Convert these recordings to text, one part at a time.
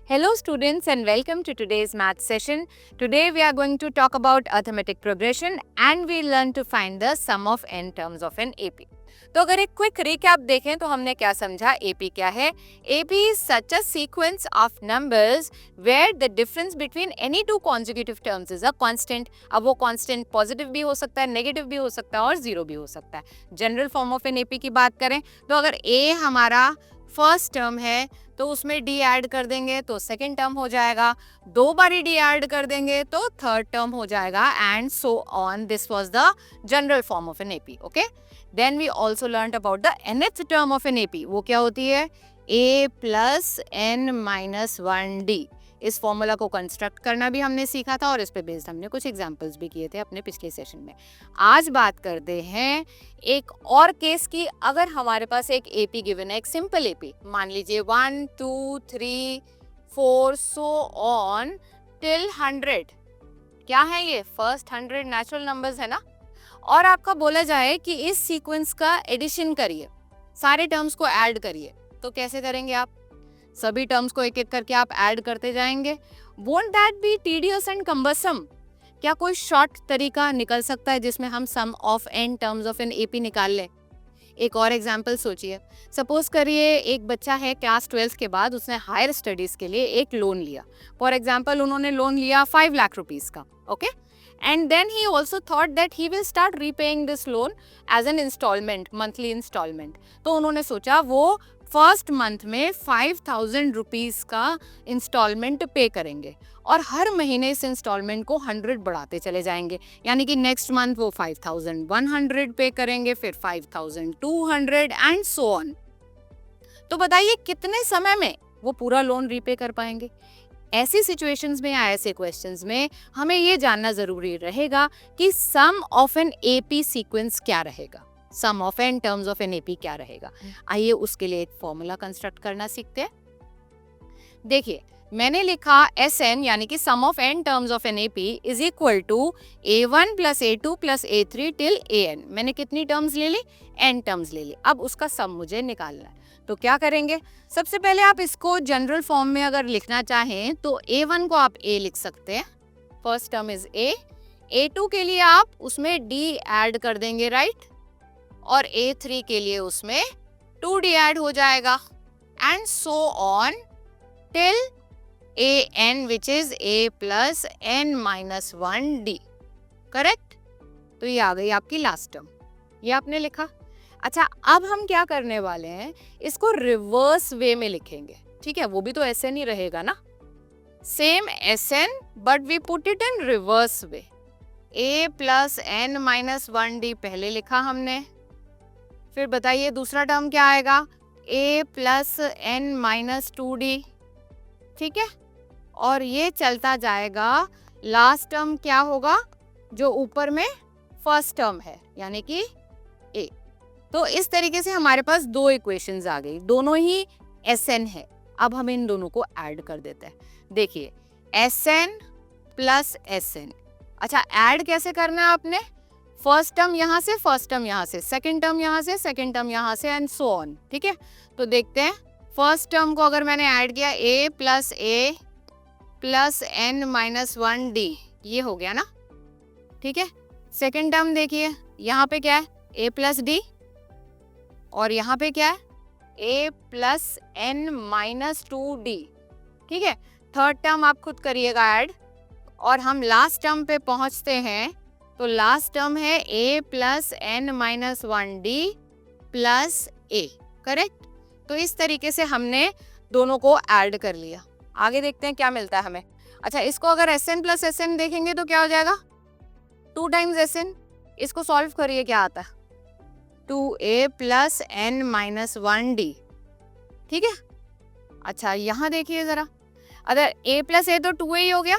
Hello students and welcome to today's math session. Today we are going to talk about arithmetic progression and we learn to find the sum of n terms of an AP. तो अगर एक quick recap देखें तो हमने क्या समझा, AP क्या है? AP is such a sequence of numbers where the difference between any two consecutive terms is a constant. अब वो constant पॉजिटिव भी हो सकता है, नेगेटिव भी हो सकता है और जीरो भी हो सकता है. General form of an AP की बात करें तो अगर A हमारा फर्स्ट टर्म है तो उसमें डी ऐड कर देंगे तो सेकेंड टर्म हो जाएगा, दो बारी डी ऐड कर देंगे तो थर्ड टर्म हो जाएगा and so on. This was the general form of an AP. Okay, then we also learned about the nth term of an AP. वो क्या होती है? a plus n minus one d. इस formula को construct करना भी हमने सीखा था और इस पे बेस्ड हमने कुछ एग्जांपल्स भी किए थे अपने पिछले सेशन में. आज बात करते हैं एक और केस की. अगर हमारे पास एक एपी गिवन है, एक सिंपल एपी, मान लीजिए 1 2 3 4 सो ऑन टिल 100. क्या है ये? फर्स्ट 100 नेचुरल नंबर्स है ना. और आपका बोला जाए कि इस सीक्वेंस का एडिशन करिए, सारे टर्म्स को ऐड करिए, तो कैसे करेंगे आप? सभी टर्म्स को एक एक करके आप ऐड करते जाएंगे. Won't that be tedious and cumbersome? क्या कोई शॉर्ट तरीका निकल सकता है जिसमें हम sum of n terms of an AP निकाल लें? एक और एग्जांपल सोचिए. सपोज करिए एक बच्चा है, क्लास 12 के बाद उसने हायर स्टडीज़ के लिए एक लोन लिया. फॉर एग्जांपल उन्होंने लोन लिया 5 लाख रुपीज़ का. Okay, and then he also thought that he will start repaying this loan as an installment, monthly installment. तो उन्होंने सोचा वो फर्स्ट मंथ में 5,000 रुपीज़ का इंस्टॉलमेंट पे करेंगे और हर महीने इस इंस्टॉलमेंट को 100 बढ़ाते चले जाएंगे. यानी कि नेक्स्ट मंथ वो 5,100 पे करेंगे, फिर 5,200 एंड सो ऑन. तो बताइए कितने समय में वो पूरा लोन रीपे कर पाएंगे? ऐसी सिचुएशंस में या ऐसे क्वेश्चंस में हमें ये जानना ज़रूरी रहेगा कि sum of an AP sequence क्या रहेगा, sum of n terms of an AP क्या रहेगा. आइए उसके लिए एक फॉर्मूला कंस्ट्रक्ट करना सीखते हैं. देखिए मैंने लिखा Sn यानी कि sum of n terms of an AP is equal to A1 plus A2 plus A3 till An. मैंने कितनी टर्म्स ले ली? n टर्म्स ले ली. अब उसका सम मुझे निकालना है. तो क्या करेंगे? सबसे पहले आप इसको जनरल फॉर्म में अगर लिखना चाहें तो A1 को आप A लिख सकते हैं, first term is A. A2 के लिए आप उसमें D ऐड कर देंगे, राइट? और A3 के लिए उसमें 2D ऐड हो जाएगा and so on till An which is A plus n minus 1D. Correct? तो ये आ गई आपकी लास्ट टर्म, ये आपने लिखा. अच्छा, अब हम क्या करने वाले हैं, इसको रिवर्स वे में लिखेंगे. ठीक है, वो भी तो Sn ही रहेगा ना, same Sn but we put it in reverse way. A plus n minus 1D पहले लिखा हमने. फिर बताइए दूसरा टर्म क्या आएगा? A plus n minus 2D. ठीक है, और ये चलता जाएगा. लास्ट टर्म क्या होगा? जो ऊपर में फर्स्ट टर्म है यानी कि A. तो इस तरीके से हमारे पास दो इक्वेशंस आ गई, दोनों ही Sn है. अब हम इन दोनों को ऐड कर देते हैं. देखिए Sn प्लस Sn. अच्छा, ऐड कैसे करना है आपने? फर्स्ट टर्म यहाँ से, फर्स्ट टर्म यहाँ से, सेकंड टर्म यहाँ से, सेकंड टर्म यहाँ से एंड सो ऑन. ठीक है, तो देखते हैं. फर्स्ट टर्म को अगर मैंने ऐड किया A plus n minus 1D, ये हो गया ना. ठीक है, सेकंड टर्म देखिए यहाँ पे क्या है? A प्लस D और यहाँ पे क्या है? A plus n minus 2D. ठीक है, थर्ड टर्म आप खुद करिएगा ऐड. और हम लास्ट टर्म पे पहुँचते हैं. तो लास्ट टर्म है A plus n minus 1D plus A. Correct? तो इस तरीके से हमने दोनों को ऐड कर लिया. आगे देखते हैं क्या मिलता है हमें. अच्छा, इसको अगर Sn प्लस Sn देखेंगे तो क्या हो जाएगा? 2 टाइम्स Sn. इसको सॉल्व करिए, क्या आता है? 2A plus n minus 1D. ठीक है. अच्छा, यहाँ देखिए ज़रा, अगर A प्लस A तो 2A ही हो गया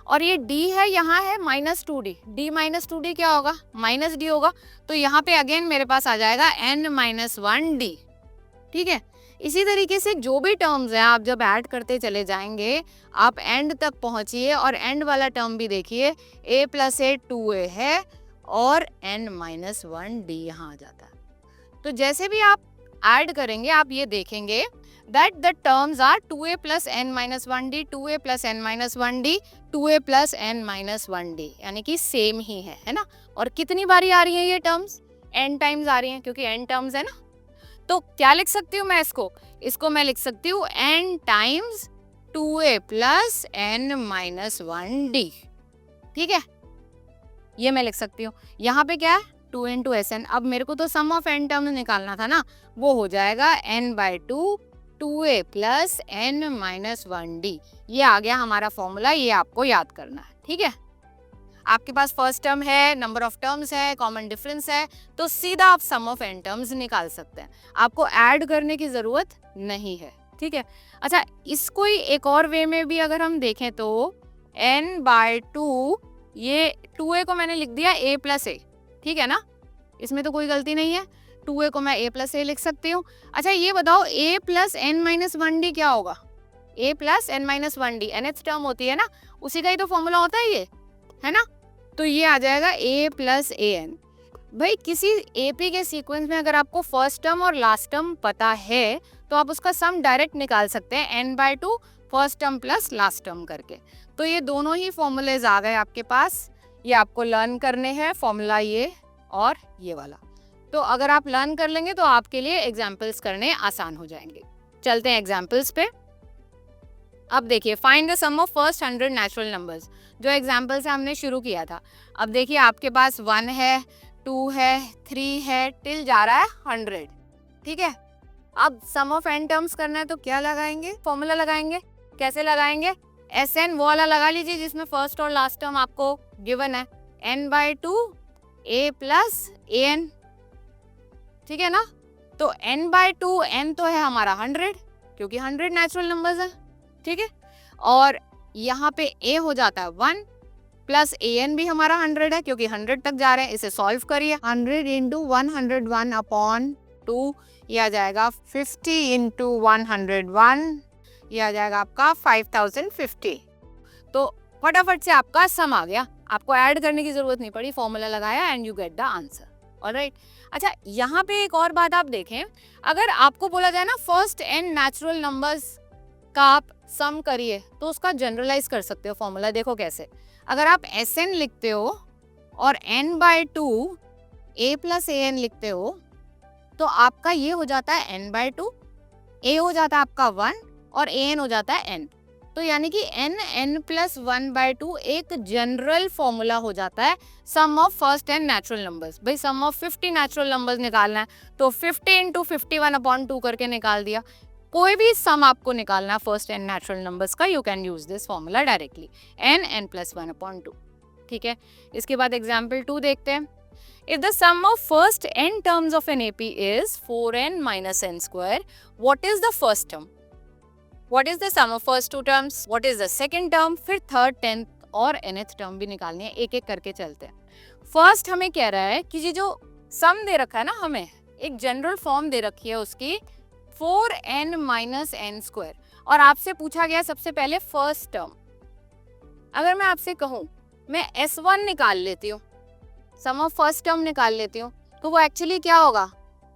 और ये D है, यहाँ है minus 2D. D minus 2D क्या होगा? माइनस D होगा. तो यहाँ पे अगेन मेरे पास आ जाएगा n माइनस 1D. ठीक है, इसी तरीके से जो भी टर्म्स हैं आप जब ऐड करते चले जाएंगे, आप एंड तक पहुंचिए और एंड वाला टर्म भी देखिए, a + a 2a है और n-1d यहाँ आ जाता है। तो जैसे भी आप ऐड करेंगे आप ये देखेंगे that the terms are 2a plus n-1d, 2a plus n-1d, 2a plus n-1d, यानी कि सेम ही है ना। और कितनी बारी आ रही है ये टर्म्स? n टाइम्स आ रही हैं, क्योंकि n टर्म्स है ना। तो क्या लिख सकती हूँ मैं इसको मैं लिख सकती हूँ n times 2a plus n-1d, ठीक है, ये मैं लिख सकती हूँ। यहाँ पे क्या है 2 into Sn। अब मेरे को तो सम ऑफ n टर्म निकालना था ना, वो हो जाएगा n/2 2a plus n-1d। ये आ गया हमारा फॉर्मूला, ये आपको याद करना है, ठीक है। आपके पास फर्स्ट टर्म है, नंबर ऑफ टर्म्स है, कॉमन डिफरेंस है, तो सीधा आप सम ऑफ n टर्म्स निकाल सकते हैं, आपको ऐड करने की जरूरत नहीं है, ठीक है। अच्छा, इसको ही एक और वे में भी अगर हम देखें तो n/2, ये 2a को मैंने लिख दिया a + a, ठीक है ना, इसमें तो कोई गलती नहीं है। 2a को मैं a + a लिख सकती हूँ। अच्छा ये बताओ a + n-1d क्या होगा? a + n-1d nth टर्म होती है ना, उसी का ही तो फॉर्मूला होता है ये, है ना। तो ये आ जाएगा a + an। भाई किसी AP के सीक्वेंस में अगर आपको फर्स्ट टर्म और लास्ट टर्म पता है तो आप उसका सम डायरेक्ट निकाल सकते हैं n/2 first term plus last term करके। तो ये दोनों ही फॉर्मूलेज आ गए आपके पास, ये आपको लर्न करने हैं, फॉर्मूला ये और ये वाला। तो अगर आप लर्न कर लेंगे तो आपके लिए एग्जाम्पल्स करने आसान हो जाएंगे। चलते हैं एग्जाम्पल्स पे। अब देखिए, find the sum of first 100 natural numbers, जो एग्जाम्पल से हमने शुरू किया था। अब देखिए आपके पास 1 है, 2 है, 3 है, टिल जा रहा है 100, ठीक है। अब सम ऑफ n टर्म्स करना है तो क्या लगाएंगे? फॉर्मूला लगाएंगे। कैसे लगाएंगे? Sn वो वाला लगा लीजिए जिसमें फर्स्ट और लास्ट टर्म आपको गिवन है, n/2 a + an, ठीक है ना। तो n/2, n तो है हमारा 100, क्योंकि 100 नेचुरल नंबर्स हैं, ठीक है। और यहाँ पे a हो जाता है 1 प्लस an भी हमारा 100 है, क्योंकि 100 तक जा रहे हैं। इसे सॉल्व करिए, 100 × 101/2, ये आ जाएगा 50 × 101, ये आ जाएगा आपका 5050। तो फटाफट से आपका सम आ गया, आपको ऐड करने की जरूरत नहीं पड़ी, फॉर्मूला लगाया and you get the answer, alright. अच्छा यहाँ पे एक और बात आप देखें, अगर आपको बोला जाए ना फर्स्ट n नेचुरल नंबर्स का आप सम करिए तो उसका जनरलाइज कर सकते हो फॉर्मूला। देखो कैसे, अगर आप Sn लिखते हो और n/2 a + an लिखते हो तो आपका ये हो जाता है n/2, a हो जाता है आपका 1 और an हो जाता है n। तो यानी कि n + 1/2 एक जनरल फॉर्मूला हो जाता है sum of first n natural numbers. भाई सम ऑफ 50 नेचुरल नंबर्स निकालना है तो 50 × 51/2 करके निकाल दिया। कोई भी सम आपको निकालना है फर्स्ट n नेचुरल नंबर्स का, you can use this formula directly, n + 1/2, ठीक है। इसके बाद एग्जाम्पल 2 देखते हैं। If the sum of first n terms of an AP is 4n - n², what is the first term? What is the sum of first two terms? What is the second term? फिर third, 10th और nth term भी निकालनी है, एक एक करके चलते हैं। फर्स्ट हमें कह रहा है कि ये जो सम दे रखा है ना, हमें एक जनरल फॉर्म दे रखी है उसकी 4n - n², और आपसे पूछा गया सबसे पहले फर्स्ट टर्म। अगर मैं आपसे कहूँ मैं S1 निकाल लेती हूँ, सम ऑफ फर्स्ट टर्म निकाल लेती हूँ, तो वो एक्चुअली क्या होगा?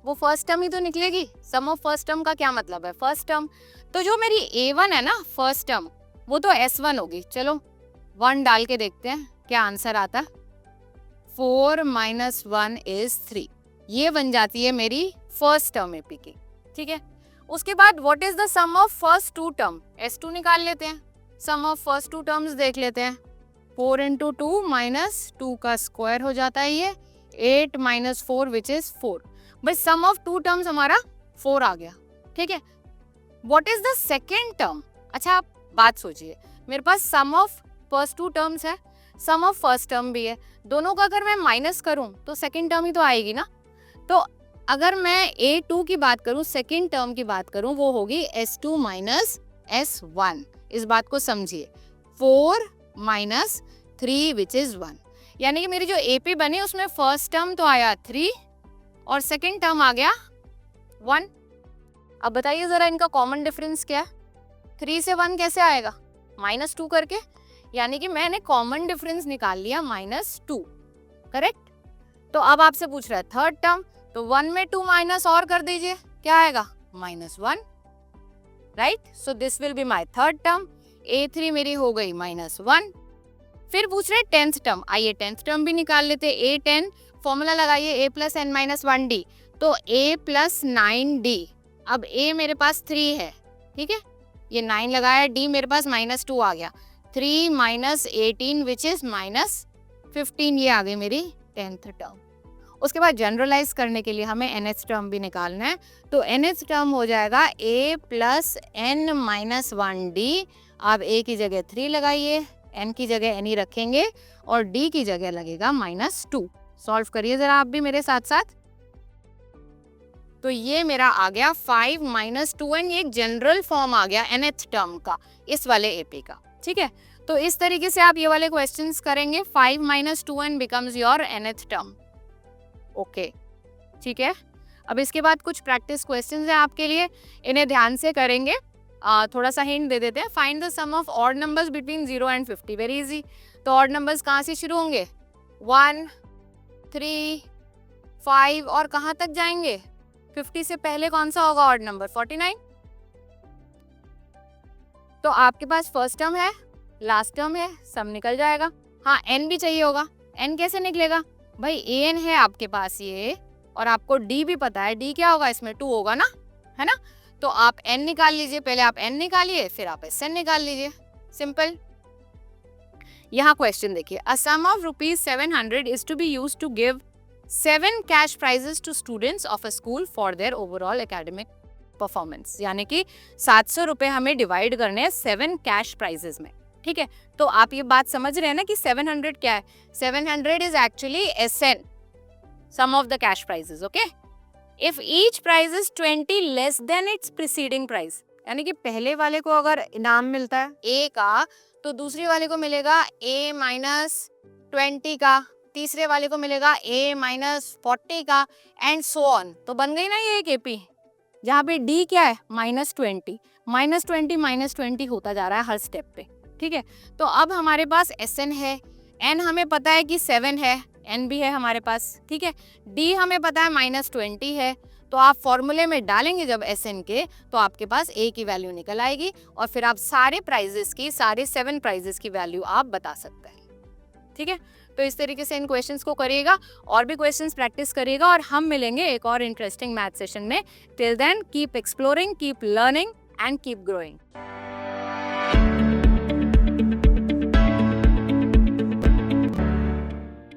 वो फर्स्ट टर्म ही तो निकलेगी। सम ऑफ फर्स्ट टर्म का क्या मतलब है? First term. तो जो मेरी A1 है ना फर्स्ट टर्म, वो तो S1 होगी। चलो 1 डाल के देखते हैं क्या आंसर आता है। 4 - 1 = 3, ये बन जाती है मेरी फर्स्ट टर्म AP की, ठीक है। उसके बाद what is the sum of first two term? S2 निकाल लेते हैं, sum of first two terms देख लेते हैं। 4 × 2 - 2 का स्क्वायर हो जाता है ये 8 - 4 विच इज 4। बस सम ऑफ टू टर्म्स हमारा 4 आ गया, ठीक है। What is the second term? अच्छा आप बात सोचिए, मेरे पास सम ऑफ फर्स्ट टू टर्म्स है, सम ऑफ फर्स्ट टर्म भी है, दोनों का अगर मैं माइनस करूं तो सेकेंड टर्म ही तो आएगी ना। तो अगर मैं A2 की बात करूं, सेकेंड टर्म की बात करूं, वो होगी S2 - S1। इस बात को समझिए, 4 - 3 विच इज 1, यानी कि मेरी जो AP बनी उसमें फर्स्ट टर्म तो आया 3 और सेकेंड टर्म आ गया 1। अब बताइए जरा इनका कॉमन डिफरेंस क्या है? 3 से 1 कैसे आएगा? -2 करके, यानी कि मैंने कॉमन डिफरेंस निकाल लिया -2, करेक्ट? तो अब आपसे पूछ रहा है थर्ड टर्म, तो 1 में 2 माइनस और कर दीजिए, क्या आएगा? -1, right? So this will be my third term. A3 मेरी हो गई -1। फिर पूछ रहे 10th टर्म, आइए 10th टर्म भी निकाल लेते। A10 फॉर्मूला लगाइए, a + n - 1d, तो a + 9d। अब a मेरे पास 3 है, ठीक है, ये 9 लगाया, d मेरे पास -2 आ गया, 3 - 18 विच इज -15, ये आ गई मेरी 10th टर्म। उसके बाद जनरलाइज करने के लिए हमें nth टर्म भी निकालना है, तो nth टर्म हो जाएगा a + n - 1d। आप a की जगह 3 लगाइए, n की जगह n ही रखेंगे और d की जगह लगेगा -2। सॉल्व करिए जरा आप भी मेरे साथ साथ। तो ये मेरा आ गया 5 - 2n, ये एक जनरल फॉर्म आ गया nth टर्म का, इस वाले एपी का, ठीक है। तो इस तरीके से आप ये वाले क्वेश्चंस करेंगे, 5 - 2n becomes your nth term. Okay, ठीक है। अब इसके बाद कुछ प्रैक्टिस क्वेश्चंस हैं आपके लिए, इन्हें ध्यान से करेंगे। थोड़ा सा हिंट दे देते हैं। Find the sum of odd numbers between 0 and 50, very easy. तो ऑड नंबर्स कहाँ से शुरू होंगे? 1, 3, 5 और कहाँ तक जाएंगे? 50 से पहले कौन सा होगा ऑड नंबर? 49। तो आपके पास फर्स्ट टर्म है, लास्ट टर्म है, सब निकल जाएगा। हाँ, n भी चाहिए होगा। n कैसे निकलेगा भाई? an है आपके पास ये, और आपको d भी पता है, d क्या होगा इसमें? 2 होगा ना, है ना? तो आप n निकाल लीजिए, पहले आप n निकालिए, फिर आप sn निकाल लीजिए, सिंपल। यहाँ क्वेश्चन देखिए, a sum of ₹700 is to be used to give 7 cash prizes to students of a school for their overall academic performance, यानी कि 700 रुपए हमें डिवाइड करने हैं 7 कैश प्राइजेस में, ठीक है। तो आप ये बात समझ रहे हैं ना कि 700 क्या है? 700 is actually SN, sum of the cash prizes, okay. If each prize is 20 less than its preceding price, यानी कि पहले वाले को अगर इनाम मिलता है A का, तो दूसरे वाले को मिलेगा A - 20 का, तीसरे वाले को मिलेगा A - 40 का, एंड सो ऑन। तो बन गई ना ये एक एपी, जहाँ पे D क्या है? -20, -20 होता जा रहा है हर स्टेप पे, ठीक है। तो अब हमारे पास SN है, N हमें पता है कि 7 है, N भी है हमारे पास, ठीक है। D हमें पता है -20 है, तो आप फॉर्मूले में डालेंगे जब SN के, तो आपके पास A की वैल्यू निकल आएगी, और फिर आप सारे प्राइजेस की, सारे 7 प्राइजेस की वैल्यू आप बता सकते हैं, ठीक है। तो इस तरीके से इन क्वेश्चंस को करिएगा, और भी क्वेश्चंस प्रैक्टिस करिएगा, और हम मिलेंगे एक और इंटरेस्टिंग मैथ सेशन में। Till then keep exploring, keep learning and keep growing.